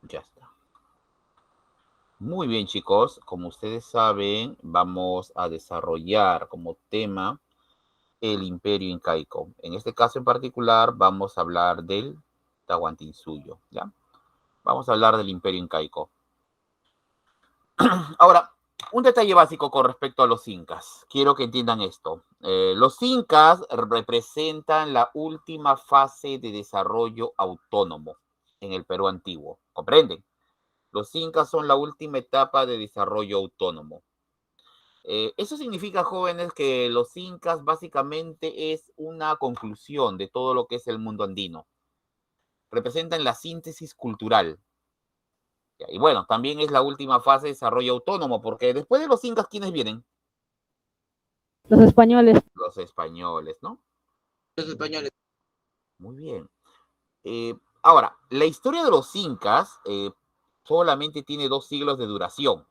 Ya está. Muy bien, chicos. Como ustedes saben, vamos a desarrollar como tema el Imperio Incaico. En este caso en particular, vamos a hablar del Tahuantinsuyo, ¿ya? Vamos a hablar del Imperio Incaico. Ahora, un detalle básico con respecto a los incas. Quiero que entiendan esto. Los incas representan la última fase de desarrollo autónomo en el Perú antiguo. ¿Comprenden? Los incas son la última etapa de desarrollo autónomo. Eso significa, jóvenes, que los incas básicamente es una conclusión de todo lo que es el mundo andino. Representan la síntesis cultural. Y bueno, también es la última fase de desarrollo autónomo, porque después de los incas, ¿quiénes vienen? Los españoles. Los españoles, ¿no? Los españoles. Muy bien. Ahora, la historia de los incas solamente tiene 2 siglos de duración,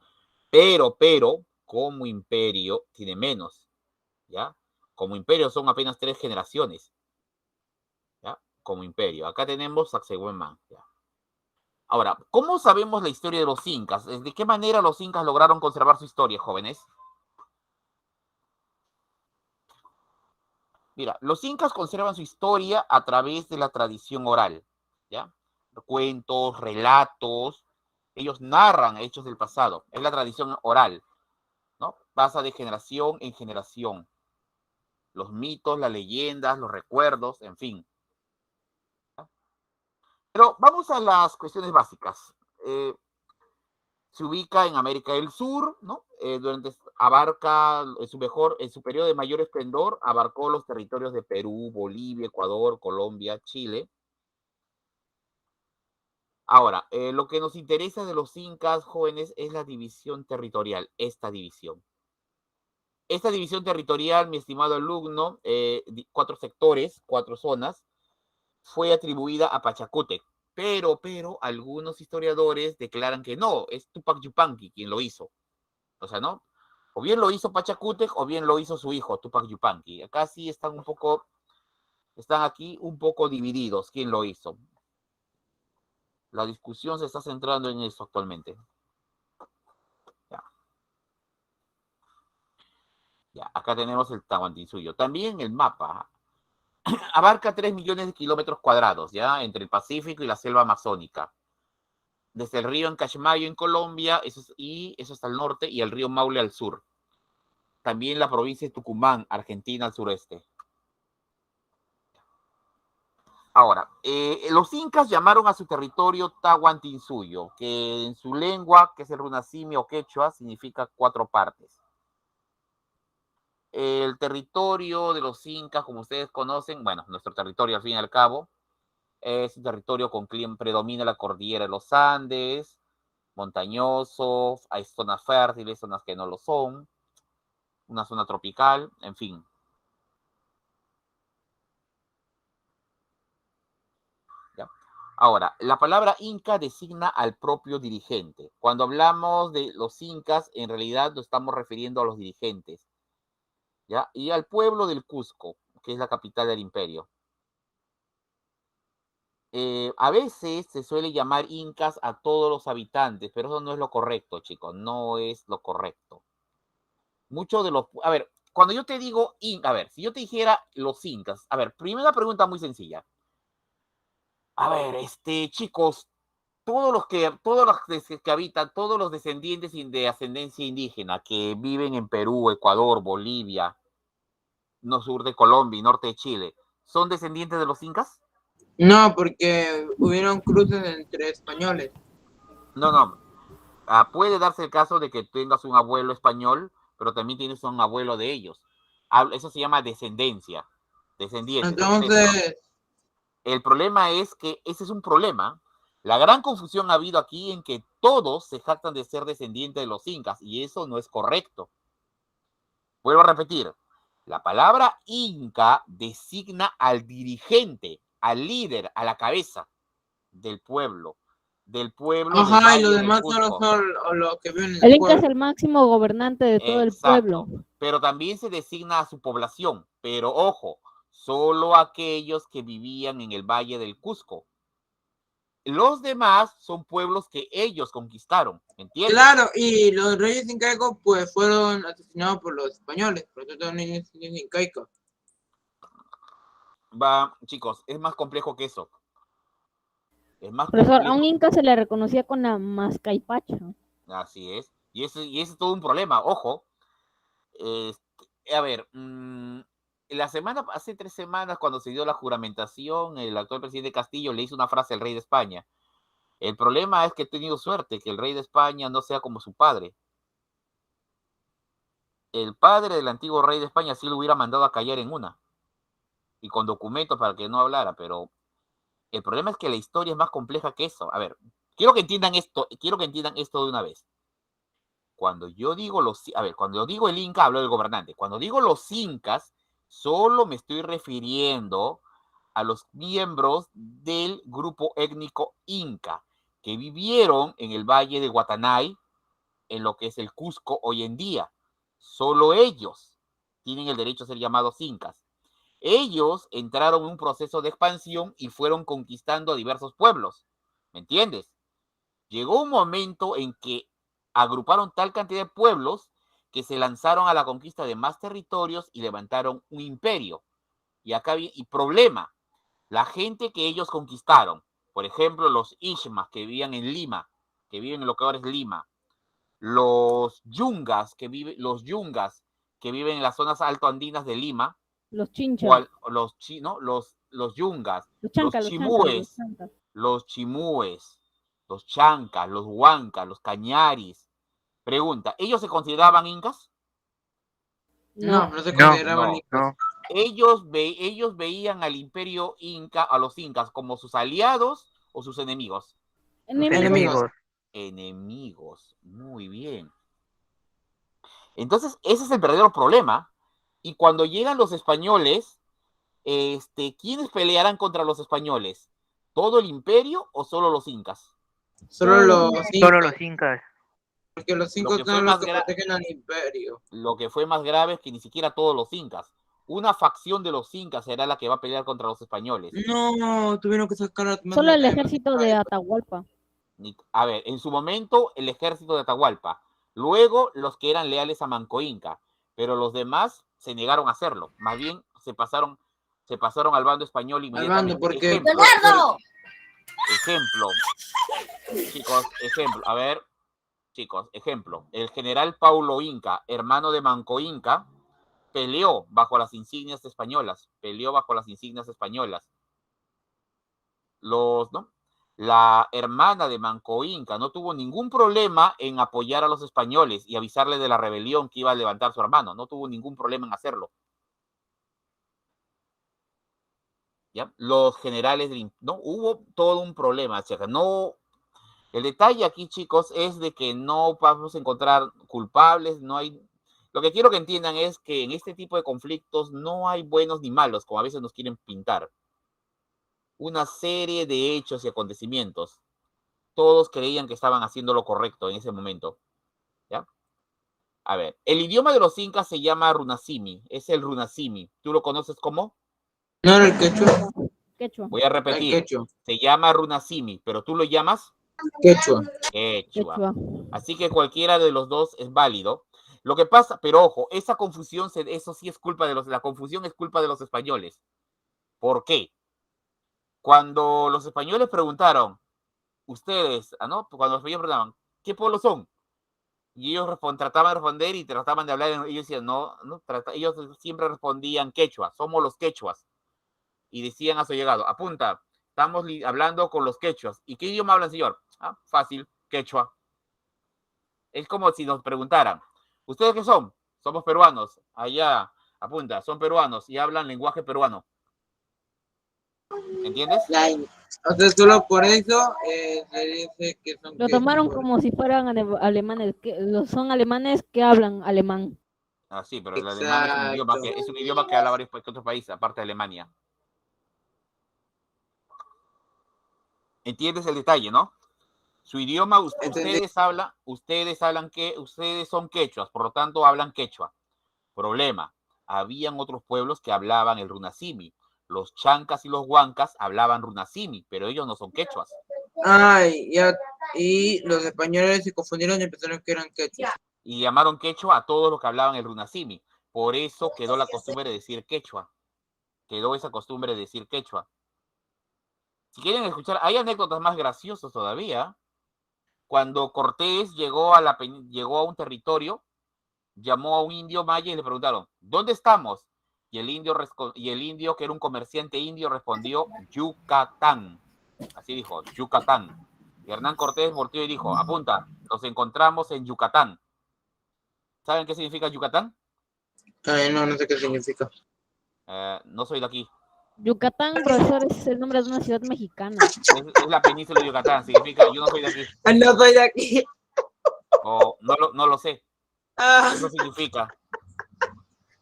pero, como imperio, tiene menos, ¿ya? Como imperio son apenas 3 generaciones, ¿ya? Como imperio. Acá tenemos Sacsayhuamán, ¿ya? Ahora, ¿cómo sabemos la historia de los incas? ¿De qué manera los incas lograron conservar su historia, jóvenes? Mira, los incas conservan su historia a través de la tradición oral, ¿ya? Cuentos, relatos, ellos narran hechos del pasado, es la tradición oral, ¿no? Pasa de generación en generación. Los mitos, las leyendas, los recuerdos, en fin. ¿Ya? Pero vamos a las cuestiones básicas. Se ubica en América del Sur, ¿no? Abarca en su periodo de mayor esplendor, abarcó los territorios de Perú, Bolivia, Ecuador, Colombia, Chile. Ahora, lo que nos interesa de los incas, jóvenes, es la división territorial, esta división. Esta división territorial, mi estimado alumno, 4 sectores, 4 zonas, fue atribuida a Pachacútec, pero algunos historiadores declaran que no, es Tupac Yupanqui quien lo hizo. O sea, ¿no? O bien lo hizo Pachacútec o bien lo hizo su hijo, Tupac Yupanqui. Acá sí están aquí un poco divididos quién lo hizo. La discusión se está centrando en eso actualmente. Ya. Ya, acá tenemos el Tahuantinsuyo. También el mapa abarca 3 millones de kilómetros cuadrados, ¿ya? Entre el Pacífico y la selva amazónica. Desde el río Encashmayo en Colombia, eso está al norte, y el río Maule al sur. También la provincia de Tucumán, Argentina, al sureste. Ahora, los incas llamaron a su territorio Tahuantinsuyo, que en su lengua, que es el runacimi o quechua, significa 4 partes. El territorio de los incas, como ustedes conocen, bueno, nuestro territorio al fin y al cabo, es un territorio con clima, predomina la cordillera de los Andes, montañoso, hay zonas fértiles, zonas que no lo son, una zona tropical, en fin. ¿Ya? Ahora, la palabra inca designa al propio dirigente. Cuando hablamos de los incas, en realidad nos estamos refiriendo a los dirigentes, ¿ya? Y al pueblo del Cusco, que es la capital del imperio. A veces se suele llamar incas a todos los habitantes, pero eso no es lo correcto, chicos, no es lo correcto. Muchos de los... A ver, cuando yo te digo... A ver, si yo te dijera los incas... A ver, primera pregunta muy sencilla. A ver, chicos, todos los que habitan, todos los descendientes de ascendencia indígena que viven en Perú, Ecuador, Bolivia, no sur de Colombia y norte de Chile, ¿son descendientes de los incas? No, porque hubieron cruces entre españoles. No, no. Puede darse el caso de que tengas un abuelo español, pero también tienes un abuelo de ellos. Eso se llama descendencia, descendientes, ancestros. Entonces, El problema es que ese es un problema. La gran confusión ha habido aquí en que todos se jactan de ser descendientes de los incas y eso no es correcto. Vuelvo a repetir, la palabra inca designa al dirigente, al líder, a la cabeza del pueblo del ajá, y los Valle del demás solo Cusco. son los que viven en El el Inca es pueblo. el máximo gobernante de todo el pueblo. Exacto. Pero también se designa a su población. Pero ojo, solo aquellos que vivían en el Valle del Cusco. Los demás son pueblos que ellos conquistaron, ¿entiendes? Claro, y los reyes incaicos pues fueron asesinados por los españoles, por eso son reyes incaicos. Va, chicos, es más complejo que eso. Es más Profesor, a complejo. un inca se le reconocía con la mascaipacha. Así es. Y ese es todo un problema, ojo. A ver, hace 3 semanas, cuando se dio la juramentación, el actual presidente Castillo le hizo una frase al rey de España. El problema es que he tenido suerte, que el rey de España no sea como su padre. El padre del antiguo rey de España sí lo hubiera mandado a callar en una. Y con documentos para que no hablara, pero el problema es que la historia es más compleja que eso. A ver, quiero que entiendan esto de una vez. Cuando yo digo cuando yo digo el Inca, hablo del gobernante. Cuando digo los incas, solo me estoy refiriendo a los miembros del grupo étnico inca que vivieron en el valle de Guatanay, en lo que es el Cusco hoy en día. Solo ellos tienen el derecho a ser llamados incas. Ellos entraron en un proceso de expansión y fueron conquistando a diversos pueblos. ¿Me entiendes? Llegó un momento en que agruparon tal cantidad de pueblos que se lanzaron a la conquista de más territorios y levantaron un imperio. Y acá viene el problema. La gente que ellos conquistaron, por ejemplo, los Ishmas que vivían en Lima, que viven en lo que ahora es Lima, los yungas que viven en las zonas altoandinas de Lima, Los chinchas. los yungas, Los chancas, los chancas, los chancas. los chimúes, los chancas, los huancas, los cañaris. Pregunta, ¿ellos se consideraban incas? No se consideraban incas. No. Ellos veían al imperio inca, a los incas, como sus aliados o sus enemigos. Enemigos, muy bien. Entonces, ese es el verdadero problema. Y cuando llegan los españoles, ¿quiénes pelearán contra los españoles? ¿Todo el imperio o solo los incas? Solo los incas. Porque los incas son los que protegen al imperio. Lo que fue más grave es que ni siquiera todos los incas. Una facción de los incas será la que va a pelear contra los españoles. No, tuvieron que sacar solo el ejército de Atahualpa. A ver, en su momento el ejército de Atahualpa. Luego los que eran leales a Manco Inca. Pero los demás se negaron a hacerlo. Más bien se pasaron al bando español inmediatamente. Al bando, porque... Ejemplo. Chicos, ejemplo. El general Paulo Inca, hermano de Manco Inca, peleó bajo las insignias españolas. La hermana de Manco Inca no tuvo ningún problema en apoyar a los españoles y avisarle de la rebelión que iba a levantar su hermano. No tuvo ningún problema en hacerlo. ¿Ya? Los generales, no hubo todo un problema. El detalle aquí, chicos, es de que no vamos a encontrar culpables, no hay... Lo que quiero que entiendan es que en este tipo de conflictos no hay buenos ni malos, como a veces nos quieren pintar. Una serie de hechos y acontecimientos. Todos creían que estaban haciendo lo correcto en ese momento. ¿Ya? A ver, el idioma de los incas se llama runasimi, es el runasimi. ¿Tú lo conoces cómo? No era el quechua. Voy a repetir. Se llama runasimi, pero tú lo llamas quechua. Así que cualquiera de los dos es válido. Lo que pasa, pero ojo, esa confusión, eso sí es culpa de la confusión es culpa de los españoles. ¿Por qué? Cuando los españoles preguntaron, ustedes, ¿no? Cuando los españoles preguntaban, ¿qué pueblo son? Y ellos trataban de responder y trataban de hablar, ellos decían, ellos siempre respondían quechua, somos los quechuas. Y decían a su llegado, apunta, estamos hablando con los quechuas. ¿Y qué idioma hablan, señor? Fácil, quechua. Es como si nos preguntaran, ¿ustedes qué son? Somos peruanos. Allá, apunta, son peruanos y hablan lenguaje peruano. ¿Entiendes? Entonces, solo por eso se dice que son... Lo tomaron como si fueran alemanes, son alemanes que hablan alemán. Sí, pero el alemán es un idioma que habla varios otros países, aparte de Alemania. ¿Entiendes el detalle, no? Su idioma, ustedes son quechuas, por lo tanto hablan quechua. Problema, habían otros pueblos que hablaban el runasimi. Los chancas y los huancas hablaban runasimi, pero ellos no son quechuas. Y los españoles se confundieron y empezaron que eran quechua. Y llamaron quechua a todos los que hablaban el runasimi. Por eso quedó la costumbre de decir quechua. Quedó esa costumbre de decir quechua. Si quieren escuchar, hay anécdotas más graciosas todavía. Cuando Cortés llegó a un territorio, llamó a un indio maya y le preguntaron, ¿dónde estamos? Y el indio, que era un comerciante indio, respondió, Yucatán. Así dijo, Yucatán. Y Hernán Cortés volteó y dijo, apunta, nos encontramos en Yucatán. ¿Saben qué significa Yucatán? No sé qué significa. No soy de aquí. Yucatán, profesor, es el nombre de una ciudad mexicana. Es la península de Yucatán, significa yo no soy de aquí. No soy de aquí. O no lo sé. Eso significa.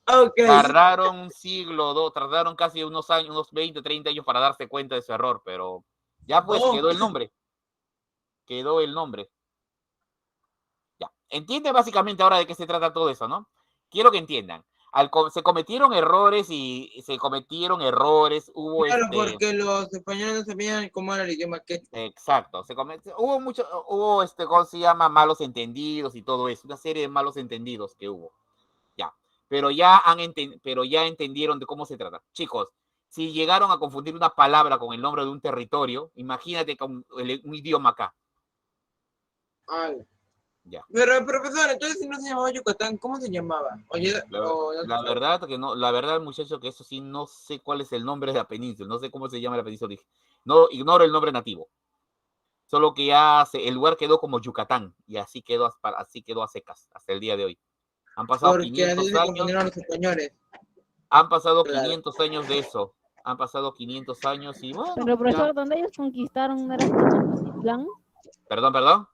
Okay. Tardaron un siglo, tardaron casi unos años, unos 20, 30 años para darse cuenta de su error, pero ya pues quedó el nombre. Quedó el nombre. Ya. Entiende básicamente ahora de qué se trata todo eso, ¿no? Quiero que entiendan. Se cometieron errores, hubo Claro, porque los españoles no sabían cómo era el idioma quechua. Exacto, hubo ¿cómo se llama? Malos entendidos y todo eso, una serie de malos entendidos que hubo. Ya, pero ya entendieron de cómo se trata. Chicos, si llegaron a confundir una palabra con el nombre de un territorio, imagínate con un idioma acá. Ya. Pero profesor, entonces si no se llamaba Yucatán, ¿cómo se llamaba? La verdad que no, la verdad, muchacho, que eso sí, no sé cuál es el nombre de la península, no sé cómo se llama la península. No, ignoro el nombre nativo. Solo que el lugar quedó como Yucatán y así quedó a secas hasta el día de hoy. Han pasado porque 500 años. Los españoles. Han pasado 500 años de eso. Han pasado 500 años y bueno. Pero profesor, ¿dónde ellos conquistaron no era Tenochtitlán? Perdón.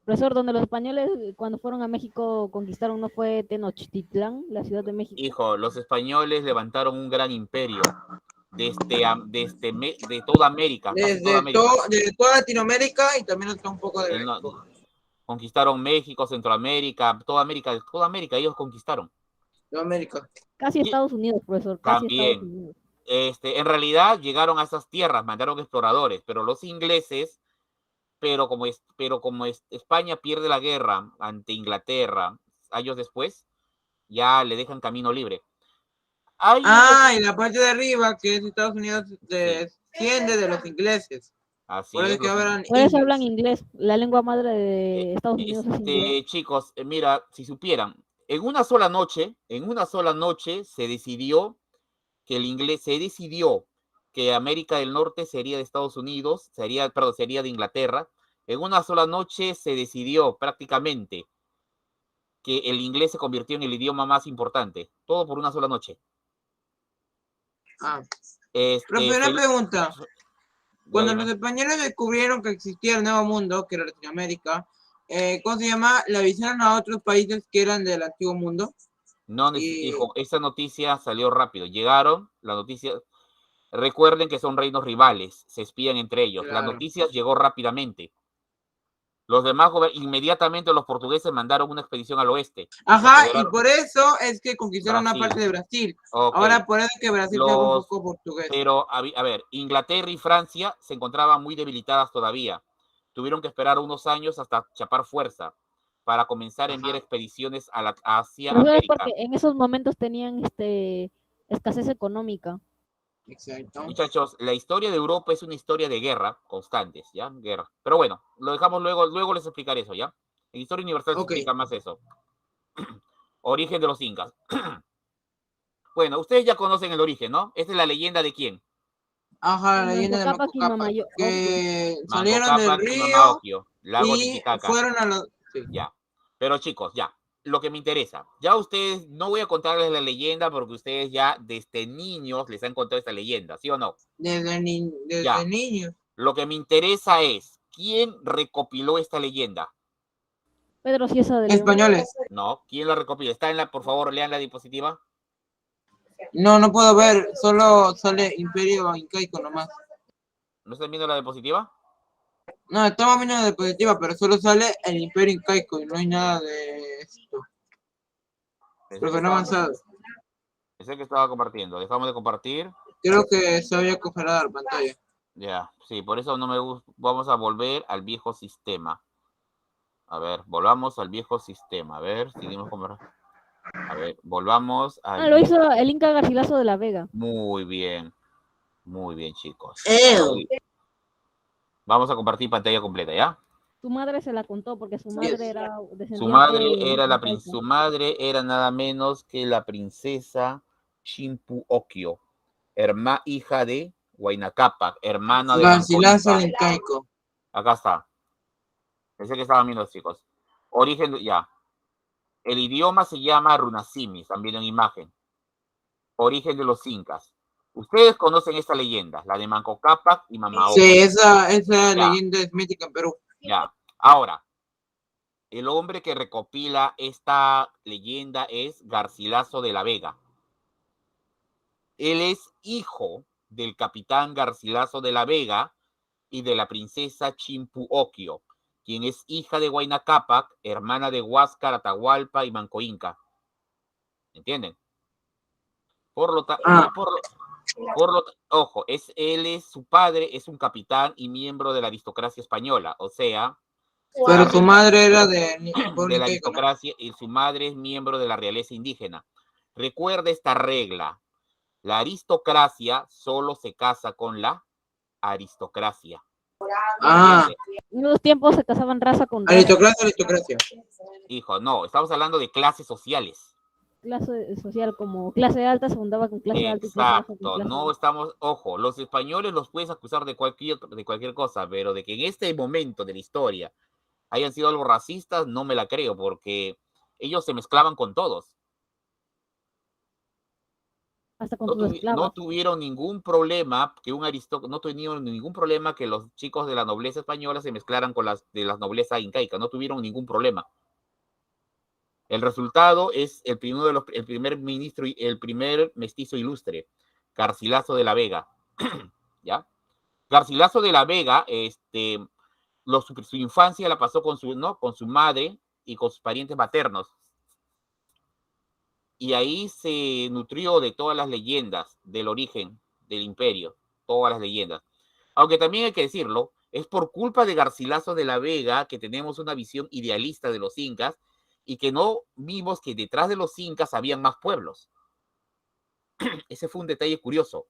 Profesor, donde los españoles cuando fueron a México conquistaron no fue Tenochtitlán, la ciudad de México. Hijo, los españoles levantaron un gran imperio de toda América. De toda Latinoamérica y también hasta un poco de México. Conquistaron México, Centroamérica, toda América ellos conquistaron. Toda América. Casi Estados Unidos, profesor. Casi también. Estados Unidos. En realidad llegaron a esas tierras, mandaron exploradores, pero los ingleses, pero como España pierde la guerra ante Inglaterra años después, ya le dejan camino libre. Y la parte de arriba, que es Estados Unidos, desciende de los ingleses. Así por es. Por eso hablan inglés. La lengua madre de Estados Unidos es inglés. Chicos, mira, si supieran, en una sola noche se decidió que América del Norte sería de Estados Unidos, sería de Inglaterra. En una sola noche se decidió prácticamente que el inglés se convirtió en el idioma más importante. Todo por una sola noche. Pero una pregunta. Cuando los españoles descubrieron que existía el Nuevo Mundo, que era Latinoamérica, ¿cómo se llama? ¿Le avisaron a otros países que eran del Antiguo Mundo? No, hijo, esa noticia salió rápido. Llegaron, la noticia... Recuerden que son reinos rivales, se espían entre ellos. Claro. La noticia llegó rápidamente. Los demás, inmediatamente los portugueses mandaron una expedición al oeste. Y por eso es que conquistaron una parte de Brasil. Okay. Ahora por eso es que Brasil se un poco portugués. Pero, a ver, Inglaterra y Francia se encontraban muy debilitadas todavía. Tuvieron que esperar unos años hasta chapar fuerza para comenzar a enviar expediciones hacia América. Porque en esos momentos tenían escasez económica. Exacto. Muchachos, la historia de Europa es una historia de guerra constantes, ¿ya? Guerra. Pero bueno, lo dejamos luego les explicaré eso, ¿ya? En Historia Universal se explica más eso. Origen de los incas. Bueno, ustedes ya conocen el origen, ¿no? Esta es la leyenda de quién. La leyenda de Manco Cápac, que salieron del río y fueron a los... Sí. Ya. Pero chicos, ya. Lo que me interesa, ya ustedes, no voy a contarles la leyenda porque ustedes ya desde niños les han contado esta leyenda, ¿sí o no? Desde niños. Lo que me interesa es, ¿quién recopiló esta leyenda? Pedro Cieza de León. Españoles. No, ¿quién la recopiló? Por favor, lean la diapositiva. No puedo ver, solo sale Imperio Incaico nomás. ¿No están viendo la diapositiva? No, estamos viendo la diapositiva, pero solo sale el Imperio Incaico y no hay nada de esto. Porque no avanzado. Es el que estaba compartiendo. Dejamos de compartir. Creo que se había congelado la pantalla. Ya, sí, por eso no me gusta. Vamos a volver al viejo sistema. A ver, volvamos al viejo sistema. A ver, seguimos con... A ver, volvamos al Lo viejo. hizo el Inca Garcilaso de la Vega. Muy bien, chicos. Ahora, vamos a compartir pantalla completa, ¿ya? Su madre se la contó porque su madre era Su descendiente incaica. madre era nada menos que la princesa Chimpu Okio, hija de Huayna Cápac, hermana de Manco Garcilaso el Inca. incaico. Acá está. Pensé que estaban viendo, chicos. Origen, ya. El idioma se llama Runasimi, están viendo en imagen. Origen de los incas. Ustedes conocen esta leyenda, la de Manco Cápac y Mama Ocllo. Sí, esa leyenda es mítica en Perú. Ya. Ahora, el hombre que recopila esta leyenda es Garcilaso de la Vega. Él es hijo del capitán Garcilaso de la Vega y de la princesa Chimpu Okio, quien es hija de Huayna Cápac, hermana de Huáscar, Atahualpa y Manco Inca. ¿Entienden? Ojo, su padre es un capitán y miembro de la aristocracia española, o sea... Pero su madre era de la aristocracia, ¿no? Y su madre es miembro de la realeza indígena. Recuerda esta regla. La aristocracia solo se casa con la aristocracia. En los tiempos se casaban raza con raza. Aristocracia. Hijo, no, estamos hablando de clases sociales. Clase social, como clase alta se juntaba con clase alta y clase baja con clase no estamos, ojo, los españoles los puedes acusar de cualquier cosa, pero de que en este momento de la historia hayan sido algo racistas, no me la creo, porque ellos se mezclaban con todos. Hasta con sus esclavos. No tuvieron ningún problema no tuvieron ningún problema que los chicos de la nobleza española se mezclaran con las de la nobleza incaica, no tuvieron ningún problema. El resultado es el primer ministro, el primer mestizo ilustre, Garcilaso de la Vega. ¿Ya? Garcilaso de la Vega, su infancia la pasó con su madre y con sus parientes maternos. Y ahí se nutrió de todas las leyendas del origen del imperio, todas las leyendas. Aunque también hay que decirlo, es por culpa de Garcilaso de la Vega que tenemos una visión idealista de los incas y que no vimos que detrás de los incas habían más pueblos. Ese fue un detalle curioso.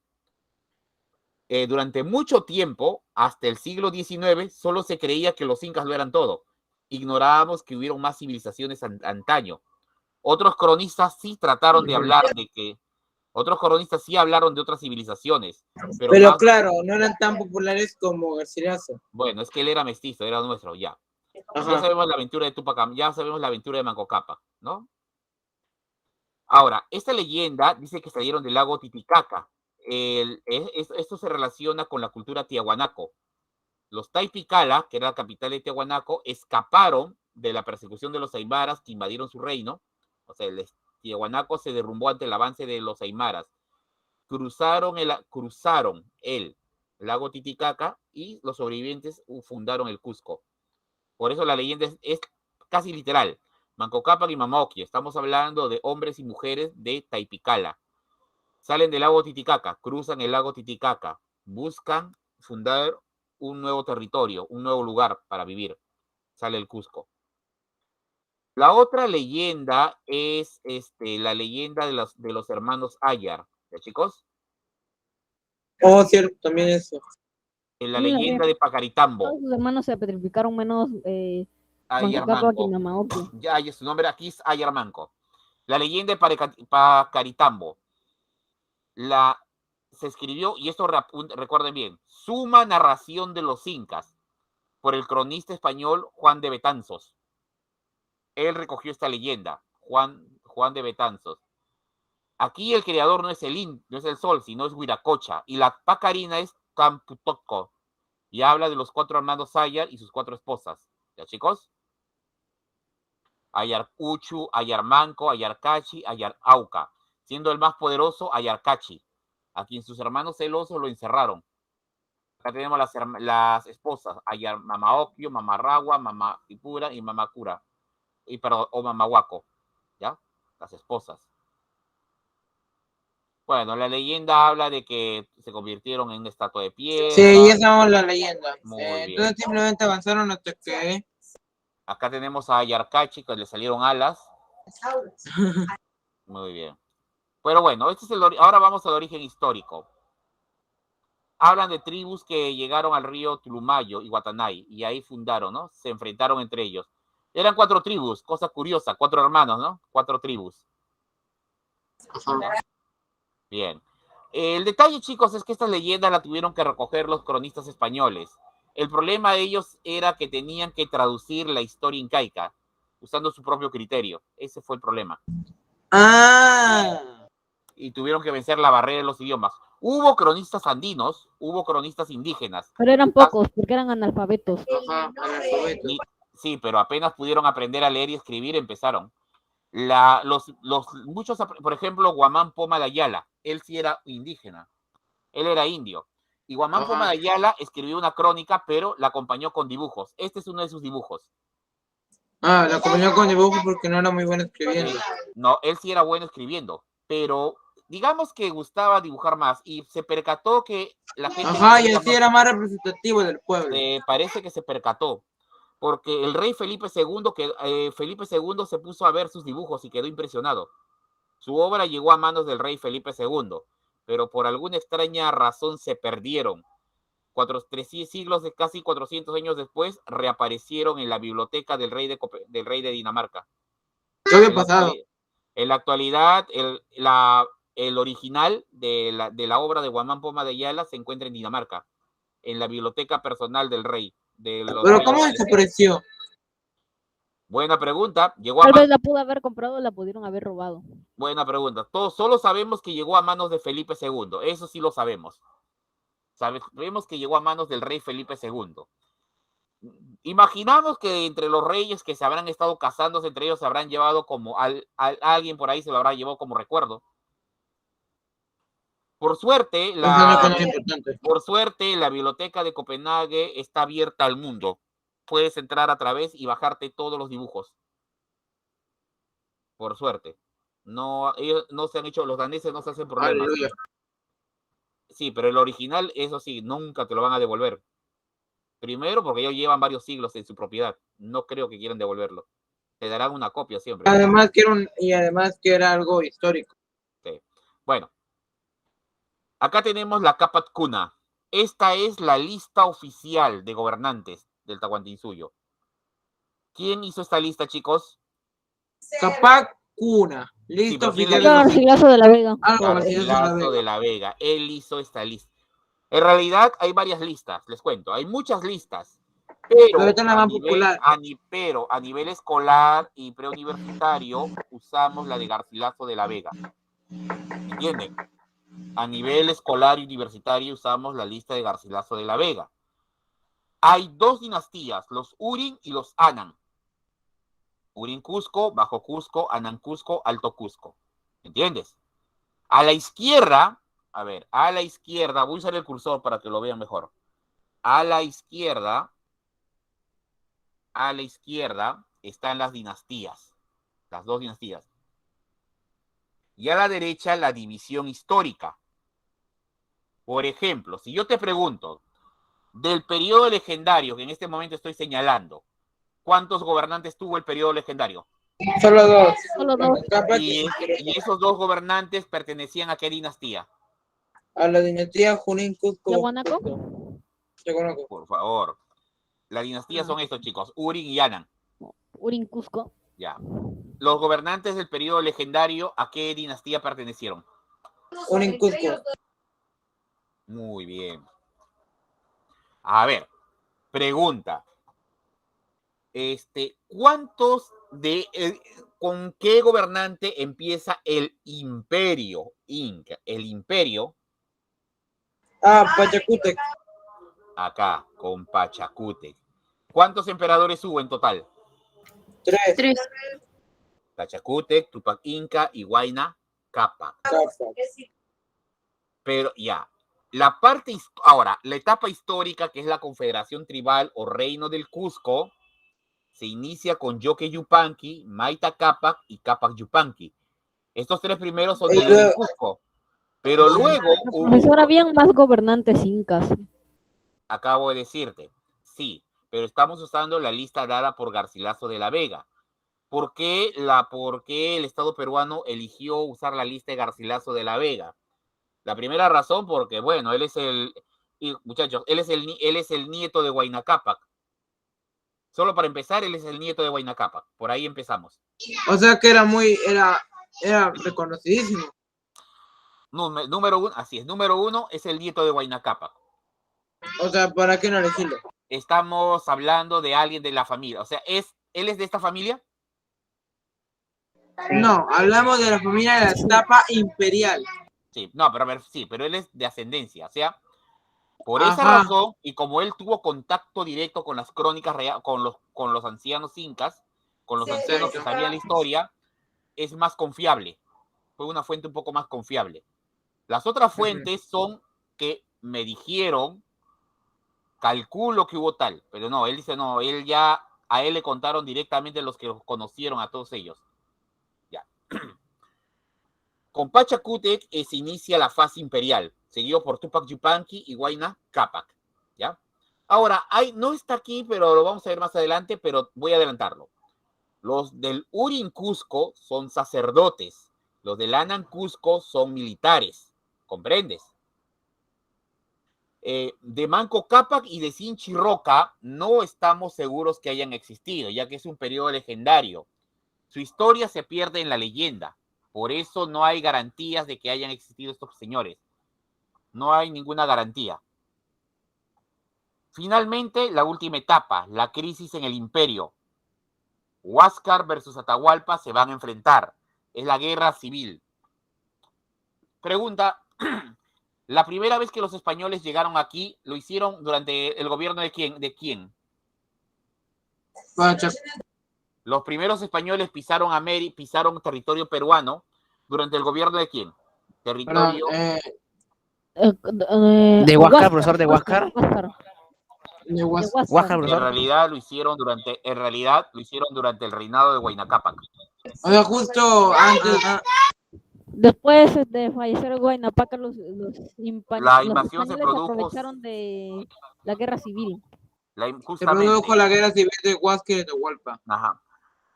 Durante mucho tiempo, hasta el siglo XIX, solo se creía que los incas lo eran todo. Ignorábamos que hubieron más civilizaciones antaño. Otros cronistas sí trataron de hablar de que... Otros cronistas sí hablaron de otras civilizaciones. Pero claro, no eran tan populares como Garcilaso. Bueno, es que él era mestizo, era nuestro, ya. Ajá. Ya sabemos la aventura de Tupac, ya sabemos la aventura de Manco Cápac, ¿no? Ahora, esta leyenda dice que salieron del lago Titicaca. Esto se relaciona con la cultura tiahuanaco. Los Taipicala, que era la capital de Tiahuanaco, escaparon de la persecución de los aymaras que invadieron su reino. O sea, el Tiahuanaco se derrumbó ante el avance de los aymaras. Cruzaron el lago Titicaca y los sobrevivientes fundaron el Cusco. Por eso la leyenda es casi literal. Manco Cápac y Mama Ocllo. Estamos hablando de hombres y mujeres de Taipicala. Salen del lago Titicaca, cruzan el lago Titicaca, buscan fundar un nuevo territorio, un nuevo lugar para vivir. Sale el Cusco. La otra leyenda es la leyenda de los hermanos Ayar. ¿Ya, chicos? Oh, cierto, también eso. La leyenda de Pacaritambo. Todos sus hermanos se petrificaron menos Manco Cápac y Mama Ocllo. Ya, su nombre aquí es Ayar Manco. La leyenda de Pacaritambo. Se escribió, y esto recuerden bien, Suma narración de los incas, por el cronista español Juan de Betanzos. Él recogió esta leyenda, Juan de Betanzos. Aquí el creador no es el sol, sino es Huiracocha, y la pacarina es Camputoco, y habla de los 4 hermanos Ayar y sus 4 esposas. ¿Ya, chicos? Ayarcuchu, Ayarmanco, Ayarcachi, Ayarauca, siendo el más poderoso Ayarcachi, a quien sus hermanos celosos lo encerraron. Acá tenemos las esposas, Mama Ocllo, Mama Ragua, Mama Ipura y Mama Cura, o Mama Huaco, ¿ya? Las esposas. Bueno, la leyenda habla de que se convirtieron en una estatua de piedra. Sí, ya sabemos la leyenda. Muy bien. Entonces simplemente avanzaron hasta que... Acá tenemos a Yarkachi, que le salieron alas. Muy bien. Pero bueno, ahora vamos al origen histórico. Hablan de tribus que llegaron al río Tulumayo y Guatanay, y ahí fundaron, ¿no? Se enfrentaron entre ellos. Eran 4 tribus, cosa curiosa, 4 hermanos, ¿no? 4 tribus. Bien. El detalle, chicos, es que estas leyendas la tuvieron que recoger los cronistas españoles. El problema de ellos era que tenían que traducir la historia incaica, usando su propio criterio. Ese fue el problema. Y tuvieron que vencer la barrera de los idiomas. Hubo cronistas andinos, hubo cronistas indígenas. Pero eran pocos, porque eran analfabetos. Sí, pero apenas pudieron aprender a leer y escribir, empezaron. Muchos, por ejemplo, Guamán Poma de Ayala, él sí era indígena, él era indio. Y Guamán Poma de Ayala escribió una crónica, pero la acompañó con dibujos. Este es uno de sus dibujos. La acompañó con dibujos porque no era muy bueno escribiendo. No, él sí era bueno escribiendo, pero digamos que gustaba dibujar más y se percató que la gente... y así era más representativo del pueblo. Parece que se percató, porque el rey Felipe II se puso a ver sus dibujos y quedó impresionado. Su obra llegó a manos del rey Felipe II, pero por alguna extraña razón se perdieron. 3 siglos, casi 400 años después, reaparecieron en la biblioteca del rey de Dinamarca. ¿Qué había pasado? En la actualidad, el original de la obra de Guamán Poma de Ayala se encuentra en Dinamarca, en la biblioteca personal del rey. ¿Pero cómo desapareció? Buena pregunta. Tal vez la pudo haber comprado o la pudieron haber robado. Buena pregunta. Todos solo sabemos que llegó a manos de Felipe II. Eso sí lo sabemos. Sabemos que llegó a manos del rey Felipe II. Imaginamos que entre los reyes que se habrán estado casándose, entre ellos se habrán llevado como alguien por ahí se lo habrá llevado como recuerdo. Por suerte, la biblioteca de Copenhague está abierta al mundo. Puedes entrar a través y bajarte todos los dibujos. Por suerte. No, ellos no se han hecho, los daneses no se hacen problemas. Aleluya. Sí, pero el original, eso sí, nunca te lo van a devolver. Primero, porque ellos llevan varios siglos en su propiedad. No creo que quieran devolverlo. Te darán una copia siempre. Además que era algo histórico. Sí. Bueno. Acá tenemos la Capat Cuna. Esta es la lista oficial de gobernantes del Tahuantinsuyo. ¿Quién hizo esta lista, chicos? Capat Cuna. Lista oficial. Garcilaso de la Vega. Garcilaso de la Vega. Él hizo esta lista. En realidad hay varias listas, les cuento. Hay muchas listas. Pero a nivel escolar y preuniversitario usamos la de Garcilaso de la Vega. ¿Entienden? A nivel escolar y universitario usamos la lista de Garcilaso de la Vega. Hay 2 dinastías, los Urin y los Anan. Urin Cusco, Bajo Cusco, Anan Cusco, Alto Cusco. ¿Entiendes? A la izquierda, voy a usar el cursor para que lo vean mejor. A la izquierda están las dinastías, las 2 dinastías. Y a la derecha la división histórica. Por ejemplo, si yo te pregunto, del periodo legendario que en este momento estoy señalando, ¿cuántos gobernantes tuvo el periodo legendario? Solo 2. Y esos 2 gobernantes pertenecían a qué dinastía? A la dinastía Junín Cusco. ¿Yaguanaco? Por favor. La dinastía son estos, chicos, Urin y Anan. Urin Cusco. Ya. Los gobernantes del periodo legendario, ¿a qué dinastía pertenecieron? Urin Cusco. Muy bien. A ver, pregunta. ¿Con qué gobernante empieza el imperio inca? El imperio. Pachacútec. Acá, con Pachacútec. ¿Cuántos emperadores hubo en total? 3. Pachacútec, Tupac Inca y Huayna Capac. Pero ya, ahora, la etapa histórica, que es la Confederación Tribal o Reino del Cusco, se inicia con Yoque Yupanqui, Maita Capac y Capac Yupanqui. Estos 3 primeros son del Cusco, Pero luego hubo... Profesor, habían más gobernantes incas. Acabo de decirte, sí, pero estamos usando la lista dada por Garcilaso de la Vega. ¿Por qué el Estado peruano eligió usar la lista de Garcilaso de la Vega? La primera razón, porque, bueno, muchachos, él es el nieto de Huayna Cápac. Solo para empezar, él es el nieto de Huayna Cápac. Por ahí empezamos. O sea que era reconocidísimo. Número uno, así es. Número uno es el nieto de Huayna Cápac. O sea, ¿para qué no elegirlo? Estamos hablando de alguien de la familia. O sea, ¿él es de esta familia? No, hablamos de la familia de la etapa imperial. Sí, no, pero a ver, sí, pero él es de ascendencia. O sea, por esa Ajá. razón, y como él tuvo contacto directo con las crónicas con los ancianos incas, con los ancianos que sabían la historia, es más confiable. Fue una fuente un poco más confiable. Las otras fuentes son que me dijeron, calculo que hubo tal, pero no, él dice no, a él le contaron directamente los que los conocieron a todos ellos. Ya. Con Pachacútec se inicia la fase imperial, seguido por Tupac Yupanqui y Huayna Cápac, ¿ya? Ahora, no está aquí, pero lo vamos a ver más adelante, pero voy a adelantarlo. Los del Urin Cusco son sacerdotes, los del Anan Cusco son militares, ¿comprendes? De Manco Cápac y de Sinchi Roca no estamos seguros que hayan existido, ya que es un periodo legendario. Su historia se pierde en la leyenda. Por eso no hay garantías de que hayan existido estos señores. No hay ninguna garantía. Finalmente, la última etapa, la crisis en el imperio. Huáscar versus Atahualpa se van a enfrentar. Es la guerra civil. Pregunta, la primera vez que los españoles llegaron aquí, ¿lo hicieron durante el gobierno de quién? ¿De quién? Los primeros españoles pisaron territorio peruano durante el gobierno de quién? Territorio... ¿De Huáscar, profesor? ¿De Huáscar? Huáscar, En realidad lo hicieron durante el reinado de Huayna Cápac. O sea, justo antes... Después de fallecer Huayna Cápac, los invasión se españoles produjo... aprovecharon de la guerra civil. Se produjo la guerra civil de Huáscar y de Hualpa. Ajá.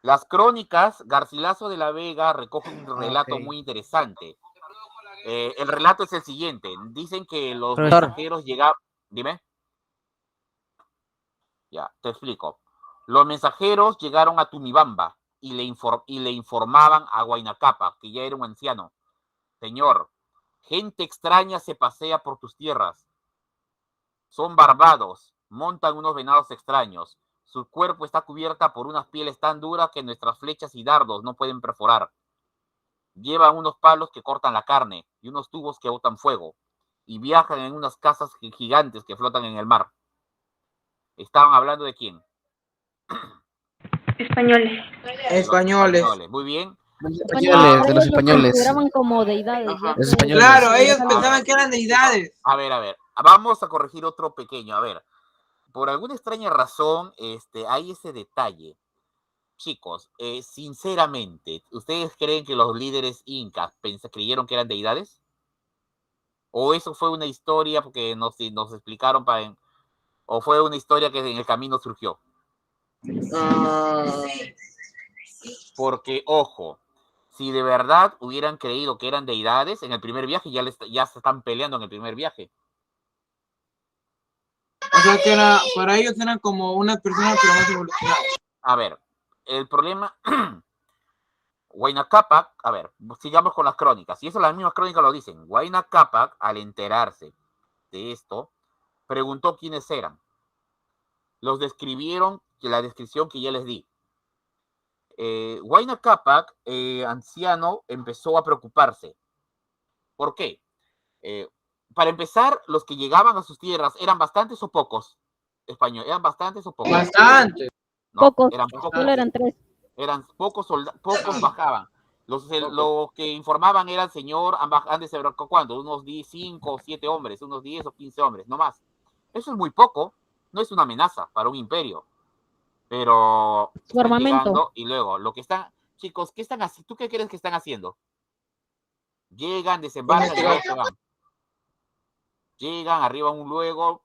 Las crónicas, Garcilaso de la Vega recoge un relato muy interesante. El relato es el siguiente. Dicen que los mensajeros llegaban... Dime. Ya, te explico. Los mensajeros llegaron a Tumibamba y le informaban a Huayna Cápac, que ya era un anciano. Señor, gente extraña se pasea por tus tierras. Son barbados, montan unos venados extraños. Su cuerpo está cubierta por unas pieles tan duras que nuestras flechas y dardos no pueden perforar. Llevan unos palos que cortan la carne y unos tubos que botan fuego. Y viajan en unas casas gigantes que flotan en el mar. ¿Estaban hablando de quién? Españoles. Muy bien. De los españoles. Los consideraban como deidades. Claro, ellos pensaban que eran deidades. A ver. Vamos a corregir otro pequeño. A ver. Por alguna extraña razón, hay ese detalle. Chicos, sinceramente, ¿ustedes creen que los líderes incas creyeron que eran deidades? ¿O eso fue una historia porque nos explicaron o fue una historia que en el camino surgió? Porque, ojo, si de verdad hubieran creído que eran deidades, en el primer viaje ya se están peleando en el primer viaje. O sea que para ellos eran como unas personas pero más evolucionadas. A ver, el problema... Huayna Cápac, a ver, sigamos con las crónicas. Y eso las mismas crónicas lo dicen. Huayna Cápac, al enterarse de esto, preguntó quiénes eran. Los describieron, la descripción que ya les di. Huayna Cápac, anciano, empezó a preocuparse. ¿Por qué? Para empezar, los que llegaban a sus tierras, ¿eran bastantes o pocos? Español, ¿eran bastantes o pocos? Bastantes. No, Pocos, eran pocos. solo eran 3. Eran pocos bajaban. Los que informaban eran señor, han de saber cuánto, unos 5 o 7 hombres, unos 10 o 15 hombres, no más. Eso es muy poco, no es una amenaza para un imperio. Pero su armamento. Y luego, lo que están, chicos, ¿qué están haciendo? ¿Tú qué crees que están haciendo? Llegan, desembarcan y luego se van. Llegan, arriba un luego.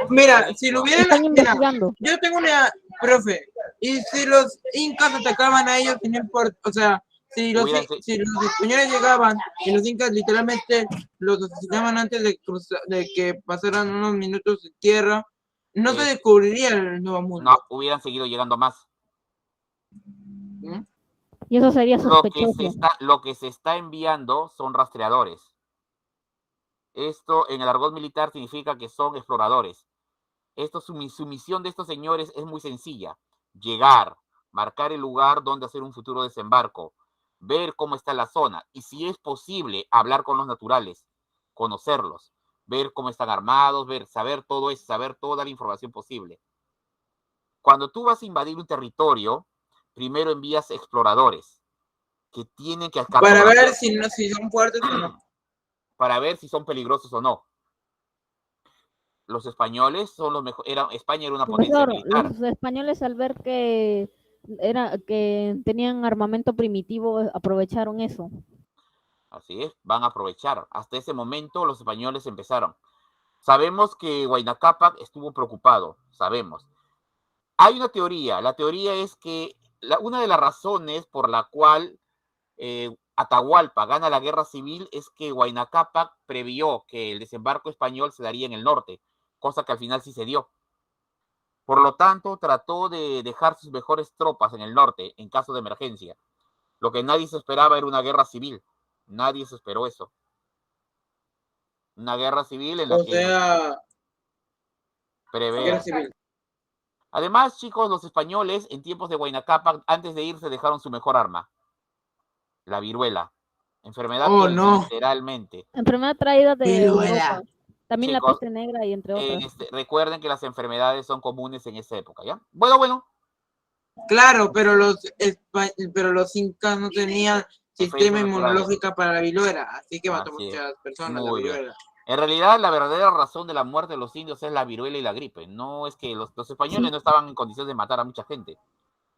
Mira, si lo hubieran... Están Mira, investigando. yo tengo una... Profe, y si los incas atacaban a ellos, no importa, o sea, si los españoles llegaban y los incas literalmente los asesinaban antes de que pasaran unos minutos en tierra, no se descubriría el nuevo mundo. No, hubieran seguido llegando más. ¿Mm? Y eso sería sospechoso. Lo que se está enviando son rastreadores. Esto en el argot militar significa que son exploradores. Su misión de estos señores es muy sencilla. Llegar, marcar el lugar donde hacer un futuro desembarco, ver cómo está la zona y si es posible hablar con los naturales, conocerlos, ver cómo están armados, saber todo eso, saber toda la información posible. Cuando tú vas a invadir un territorio, primero envías exploradores que tienen que para ver si son fuertes o no. Para ver si son peligrosos o no. Los españoles son los mejores. España era una potencia militar. Los españoles, al ver que tenían armamento primitivo, aprovecharon eso. Así es, van a aprovechar. Hasta ese momento los españoles empezaron. Sabemos que Huayna Cápac estuvo preocupado, sabemos. Hay una teoría. La teoría es que una de las razones por la cual Atahualpa gana la guerra civil es que Huayna Cápac previó que el desembarco español se daría en el norte, cosa que al final sí se dio. Por lo tanto, trató de dejar sus mejores tropas en el norte en caso de emergencia. Lo que nadie se esperaba era una guerra civil. Nadie se esperó eso. Una guerra civil en la que guerra civil. Además, chicos, los españoles en tiempos de Huayna Cápac, antes de irse, dejaron su mejor arma, la viruela. Enfermedad que literalmente. Enfermedad traída de Europa. También chicos, la peste negra y entre otras. Recuerden que las enfermedades son comunes en esa época, ¿ya? Bueno. Claro, pero los incas no tenían sistema inmunológico para la viruela, así que mató muchas personas la viruela. En realidad, la verdadera razón de la muerte de los indios es la viruela y la gripe. No es que los españoles no estaban en condiciones de matar a mucha gente.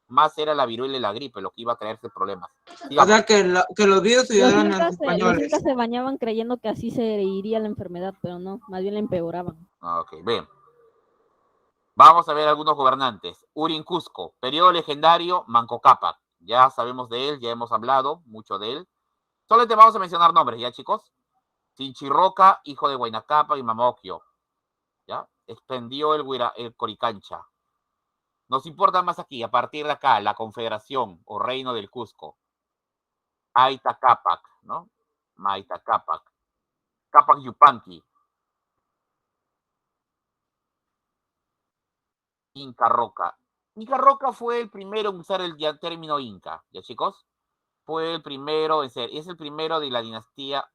Más era la viruela y la gripe lo que iba a traerse problemas. Digamos. O sea, que los virus ayudaron a los españoles. Los incas se bañaban creyendo que así se iría la enfermedad, pero no, más bien la empeoraban. Ok, bien. Vamos a ver algunos gobernantes. Urin Cusco, periodo legendario, Manco Cápac. Ya sabemos de él, ya hemos hablado mucho de él. Solamente vamos a mencionar nombres, ¿ya, chicos? Sinchirroca, hijo de Huayna Cápac y Mamoquio. ¿Ya? Extendió el Coricancha. Nos importa más aquí, a partir de acá, la Confederación o Reino del Cusco. Aita Cápac, ¿no? Maita Cápac. Cápac Yupanqui. Inca Roca. Inca Roca fue el primero en usar el término Inca, ¿ya, chicos? Fue el primero en ser. Es el primero de la dinastía,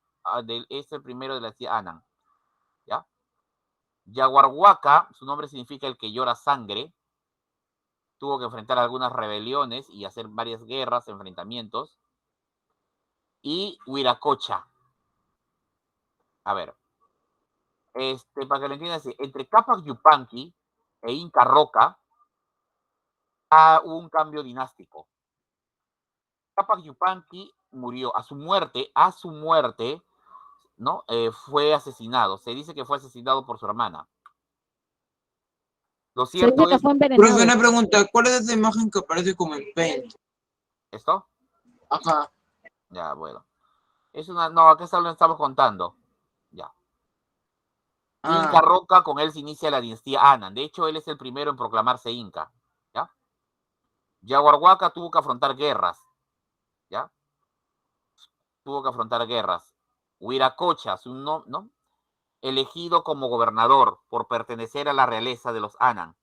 es el primero de la dinastía Anan. ¿Ya? Yaguarhuaca, su nombre significa el que llora sangre. Tuvo que enfrentar algunas rebeliones y hacer varias guerras, enfrentamientos. Y Huiracocha. A ver. Para que lo entiendan, entre Cápac Yupanqui e Inca Roca hubo un cambio dinástico. Cápac Yupanqui murió. A su muerte, ¿no? Fue asesinado. Se dice que fue asesinado por su hermana. Lo cierto es... Pero una pregunta, ¿cuál es esa imagen que aparece como en Paint? ¿Esto? Ajá. Ya, bueno. No, acá lo estamos contando. Ya. Inca Roca, con él se inicia la dinastía Anan. De hecho, él es el primero en proclamarse Inca. ¿Ya? Yaguarhuaca tuvo que afrontar guerras. ¿Ya? Tuvo que afrontar guerras. Huiracocha, ¿no? Elegido como gobernador por pertenecer a la realeza de los Anan.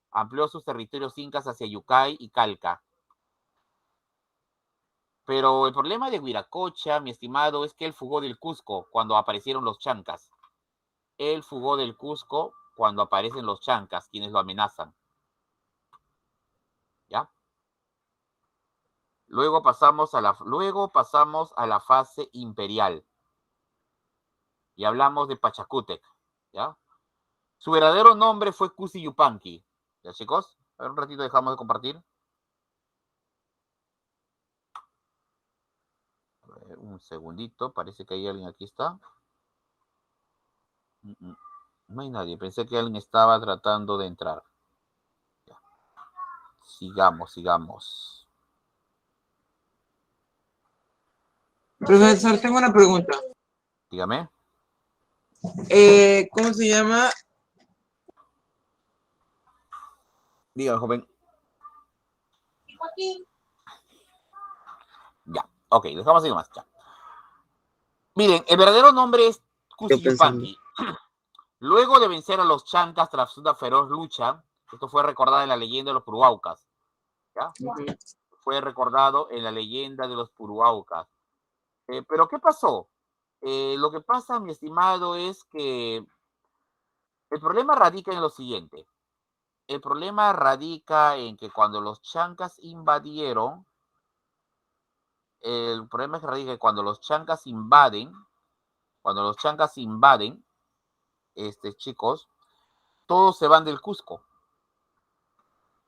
Amplió sus territorios incas hacia Yucay y Calca. Pero el problema de Huiracocha, mi estimado, es que él fugó del Cusco cuando aparecieron los chancas. Él fugó del Cusco cuando aparecen los chancas, quienes lo amenazan. ¿Ya? Luego pasamos a la fase imperial. Y hablamos de Pachacútec. ¿Ya? Su verdadero nombre fue Cusi Yupanqui. ¿Ya, chicos? A ver, un ratito dejamos de compartir. A ver, un Un segundito, parece que hay alguien aquí, está. No hay nadie, pensé que alguien estaba tratando de entrar. Ya. Sigamos. Profesor, tengo una pregunta. Dígame. ¿Cómo se llama? Dígame, joven. Ya, ok, dejamos así nomás. Ya. Miren, el verdadero nombre es Kusi Yupanqui. Luego de vencer a los chancas tras una feroz lucha, esto fue recordado en la leyenda de los Puruaucas. ¿Ya? Fue recordado en la leyenda de los Puruaucas. Pero ¿qué pasó? Lo que pasa, mi estimado, es que el problema radica en lo siguiente. El problema radica en que cuando los chancas invadieron, el problema es que radica en que cuando los chancas invaden, chicos, todos se van del Cusco.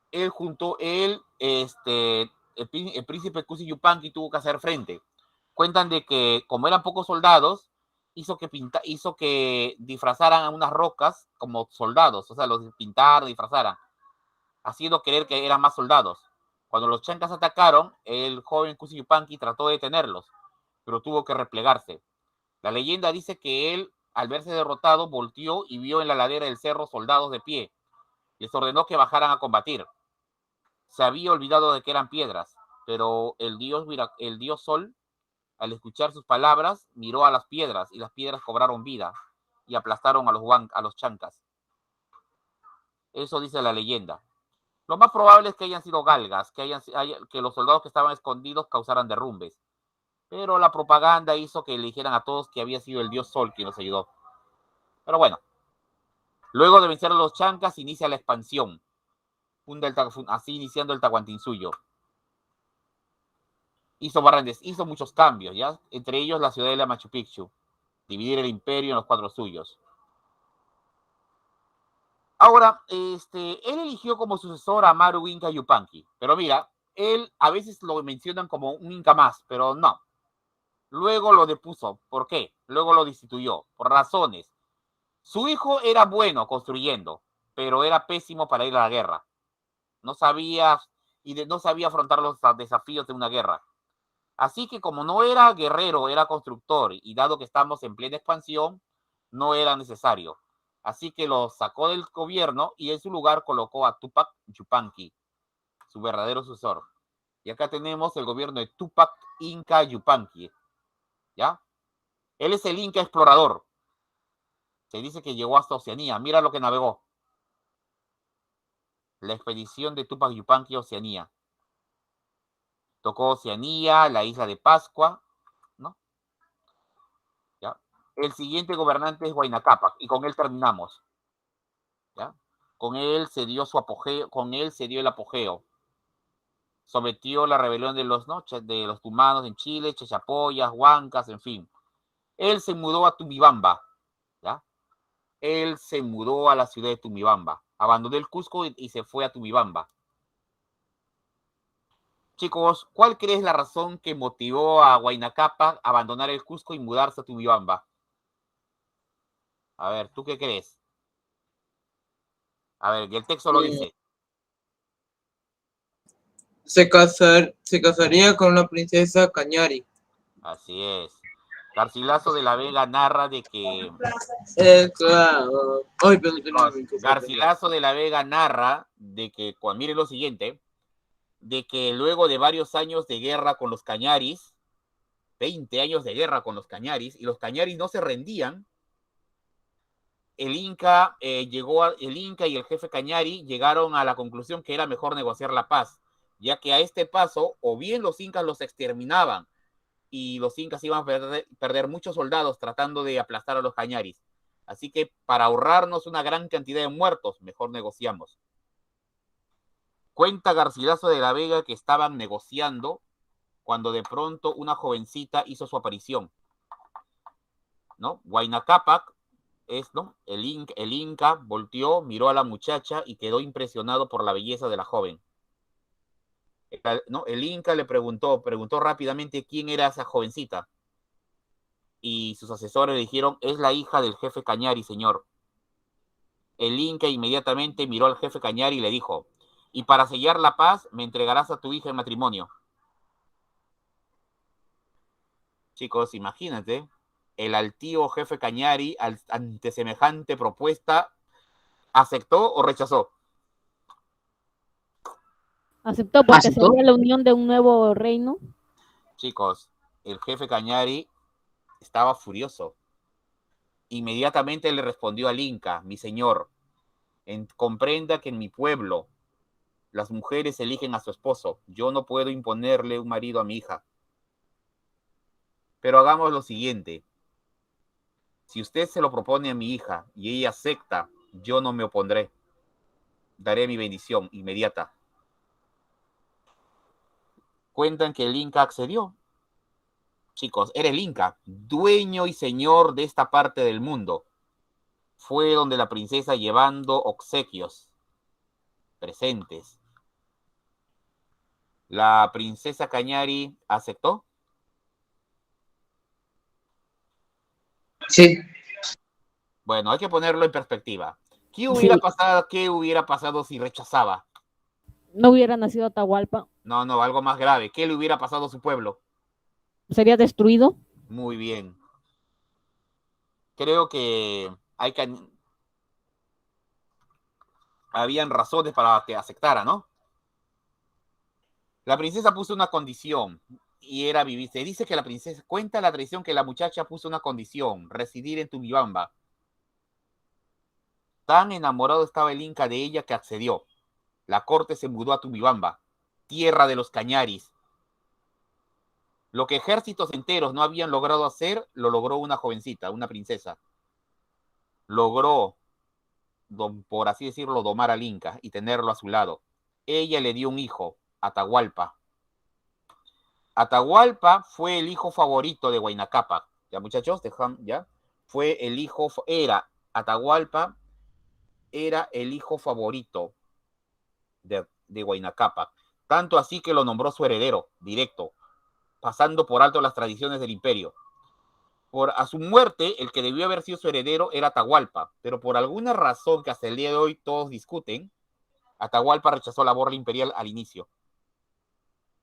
El príncipe Kusi Yupanqui tuvo que hacer frente. Cuentan de que, como eran pocos soldados, hizo que disfrazaran a unas rocas como soldados, o sea, los pintaron, disfrazaran, haciendo creer que eran más soldados. Cuando los chancas atacaron, el joven Kusi Yupanqui trató de detenerlos, pero tuvo que replegarse. La leyenda dice que él, al verse derrotado, volteó y vio en la ladera del cerro soldados de pie. Les ordenó que bajaran a combatir. Se había olvidado de que eran piedras, pero el dios Sol, al escuchar sus palabras, miró a las piedras y las piedras cobraron vida y aplastaron a los chancas. Eso dice la leyenda. Lo más probable es que hayan sido galgas, que los soldados que estaban escondidos causaran derrumbes. Pero la propaganda hizo que le dijeran a todos que había sido el dios Sol quien los ayudó. Pero bueno, luego de vencer a los chancas, inicia la expansión. Así iniciando el Tahuantinsuyo. Hizo muchos cambios, ¿ya? Entre ellos la ciudadela Machu Picchu. Dividir el imperio en los 4 suyos. Ahora, él eligió como sucesor a Maru Inca Yupanqui. Pero mira, él a veces lo mencionan como un Inca más, pero no. Luego lo depuso. ¿Por qué? Luego lo destituyó. Por razones. Su hijo era bueno construyendo, pero era pésimo para ir a la guerra. No sabía afrontar los desafíos de una guerra. Así que como no era guerrero, era constructor, y dado que estamos en plena expansión, no era necesario. Así que lo sacó del gobierno y en su lugar colocó a Tupac Yupanqui, su verdadero sucesor. Y acá tenemos el gobierno de Tupac Inca Yupanqui. ¿Ya? Él es el Inca explorador. Se dice que llegó hasta Oceanía. Mira lo que navegó. La expedición de Tupac Yupanqui a Oceanía. Tocó Oceanía, la isla de Pascua, ¿no? ¿Ya? El siguiente gobernante es Huayna Cápac, y con él terminamos. ¿Ya? Con él se dio el apogeo. Sometió la rebelión de los tumanos en Chile, Chachapoyas, Huancas, en fin. Él se mudó a Tumibamba, ¿ya? Él se mudó a la ciudad de Tumibamba. Abandonó el Cusco y se fue a Tumibamba. Chicos, ¿cuál crees la razón que motivó a Huayna Cápac a abandonar el Cusco y mudarse a Tumibamba? A ver, ¿tú qué crees? A ver, que el texto lo dice. Se casaría con la princesa Cañari. Así es. Garcilaso de la Vega narra de que... Claro. Ay, Garcilaso de la Vega narra de que, mire lo siguiente, de que luego de varios años de guerra con los Cañaris, 20 años de guerra con los Cañaris, y los Cañaris no se rendían, el Inca y el jefe Cañari llegaron a la conclusión que era mejor negociar la paz, ya que a este paso, o bien los incas los exterminaban, y los incas iban a perder muchos soldados tratando de aplastar a los Cañaris. Así que para ahorrarnos una gran cantidad de muertos, mejor negociamos. Cuenta Garcilaso de la Vega que estaban negociando cuando de pronto una jovencita hizo su aparición, ¿no? Huayna Cápac ¿no? El Inca volteó, miró a la muchacha y quedó impresionado por la belleza de la joven. ¿No? El Inca le preguntó rápidamente quién era esa jovencita. y sus asesores le dijeron, es la hija del jefe Cañari, señor. El Inca inmediatamente miró al jefe Cañari y le dijo, y para sellar la paz me entregarás a tu hija en matrimonio. Chicos, imagínate, el altío jefe Cañari, ante semejante propuesta, ¿aceptó o rechazó? Aceptó porque ¿Aceptó? sería la unión de un nuevo reino. Chicos, el jefe Cañari estaba furioso. Inmediatamente le respondió al Inca, mi señor, comprenda que en mi pueblo las mujeres eligen a su esposo. Yo no puedo imponerle un marido a mi hija. Pero hagamos lo siguiente. Si usted se lo propone a mi hija y ella acepta, yo no me opondré. Daré mi bendición inmediata. Cuentan que el Inca accedió. Chicos, era el Inca, dueño y señor de esta parte del mundo. Fue donde la princesa llevando obsequios, presentes. La princesa Cañari aceptó. Sí. Bueno, hay que ponerlo en perspectiva. ¿Qué hubiera pasado si rechazaba? No hubiera nacido Atahualpa. No, algo más grave. ¿Qué le hubiera pasado a su pueblo? Sería destruido. Muy bien. Creo que habían razones para que aceptara, ¿no? La princesa puso una condición y era vivir. Se dice que la princesa, cuenta la tradición que la muchacha puso una condición, residir en Tubibamba. Tan enamorado estaba el Inca de ella que accedió. La corte se mudó a Tubibamba, tierra de los Cañaris. Lo que ejércitos enteros no habían logrado hacer, lo logró una jovencita, una princesa. Logró, por así decirlo, domar al Inca y tenerlo a su lado. Ella le dio un hijo, Atahualpa. Atahualpa fue el hijo favorito de Huayna Cápac. Ya, muchachos, ya. Fue el hijo, Atahualpa era el hijo favorito de Huayna Cápac. Tanto así que lo nombró su heredero directo, pasando por alto las tradiciones del imperio. A su muerte, el que debió haber sido su heredero era Atahualpa, pero por alguna razón que hasta el día de hoy todos discuten, Atahualpa rechazó la borla imperial al inicio.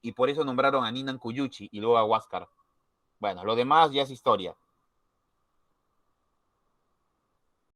Y por eso nombraron a Ninan Cuyuchi y luego a Huáscar. Bueno, lo demás ya es historia.